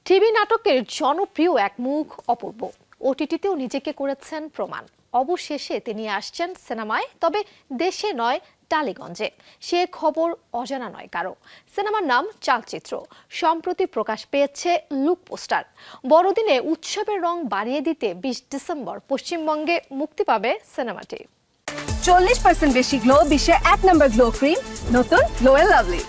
TV নাটকের জনপ্রিয় এক মুখ অপূর্ব ওটিটিতেও নিজেকে করেছেন প্রমাণ। অবশেষে তিনি আসছেন সিনেমায়, তবে দেশে নয়, টালিগঞ্জে। সে খবর অজানা নয় কারো। সিনেমার নাম চালচিত্র। সম্প্রতি প্রকাশ পেয়েছে লুক পোস্টার। বড়দিনে উৎসবের রং বাড়িয়ে দিতে 20 ডিসেম্বর পশ্চিমবঙ্গে মুক্তি পাবে সিনেমাটি। 40% বেশি গ্লো, বিশ্বের 1 নম্বর গ্লো ক্রিম, নতুন গ্লো এন্ড লাভলি।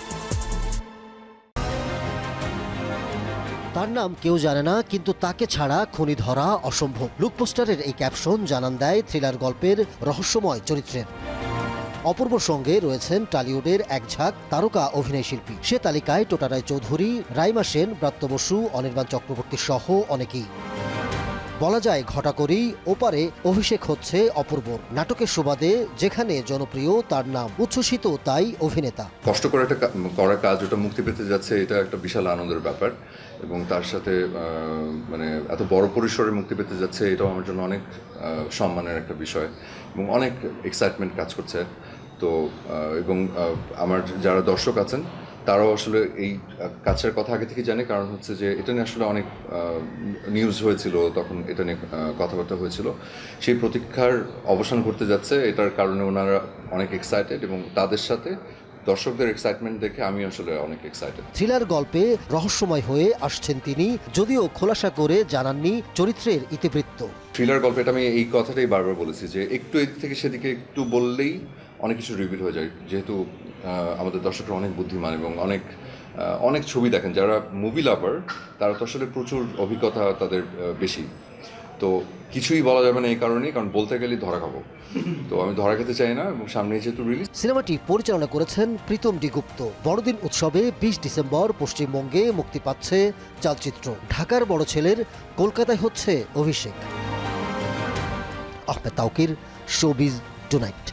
তার নাম কেউ জানে না, কিন্তু তাকে ছাড়া খনি ধরা অসম্ভব। লুক পোস্টারের এই ক্যাপশন জানান দেয় থ্রিলার গল্পের রহস্যময় চরিত্রের। অপূর্বর সঙ্গে রয়েছেন টলিউডের এক ঝাঁক তারকা অভিনয় শিল্পী। সে তালিকায় টোটা রায়চৌধুরী, রাইমা সেন, ব্রাত্য বসু, অনির্বাণ চক্রবর্তী সহ অনেকেই। বলা যায় ঘটা করেই ওপারে অভিষেক হচ্ছে অপূর্বর। নাটকের সুবাদে যেখানে জনপ্রিয় তার নাম, উচ্ছ্বসিত তাই অভিনেতা। কষ্ট করে একটা করা কাজ ওটা মুক্তি পেতে যাচ্ছে, এটা একটা বিশাল আনন্দের ব্যাপার। এবং তার সাথে মানে এত বড় পরিসরে মুক্তি পেতে যাচ্ছে, এটাও আমার জন্য অনেক সম্মানের একটা বিষয় এবং অনেক এক্সাইটমেন্ট কাজ করছে। তো এবং আমার যারা দর্শক আছেন তারাও আসলে এই কাজের কথা আগে থেকে জানে, কারণ হচ্ছে যে এটা নিয়ে আসলে অনেক নিউজ হয়েছিল, তখন এটা নিয়ে কথাবার্তা হয়েছিল। সেই প্রতীক্ষার অবসান ঘটতে যাচ্ছে, এটার কারণে ওনারা অনেক এক্সাইটেড এবং তাদের সাথে দর্শকদের এক্সাইটমেন্ট দেখে আমি আসলে অনেক এক্সাইটেড। থ্রিলার গল্পে রহস্যময় হয়ে আসছেন তিনি, যদিও খোলাসা করে জানাননি চরিত্রের ইতিবৃত্ত। থ্রিলার গল্পে এটা আমি এই কথাটাই বারবার বলেছি যে একটু এদিক থেকে সেদিকে একটু বললেই অনেক কিছু রিভিল হয়ে যায়, যেহেতু আমাদের দর্শকরা অনেক বুদ্ধিমান এবং অনেক ছবি দেখেন। যারা মুভি লাভার তারা তো আসলে প্রচুর অভিজ্ঞতা তাদের বেশি, তো কিছুই বলা যাবে না এই কারণেই, কারণ বলতে গেলেই ধরা খাবো। তো আমি ধরা খেতে চাই না এবং সামনে যেহেতু রিলিজ। সিনেমাটি পরিচালনা করেছেন প্রীতম ডি গুপ্ত। বড়দিন উৎসবে 20 ডিসেম্বর পশ্চিমবঙ্গে মুক্তি পাচ্ছে চালচিত্র। ঢাকার বড় ছেলের কলকাতায় হচ্ছে অভিষেক। Ahmed Taukir, showbiz tonight.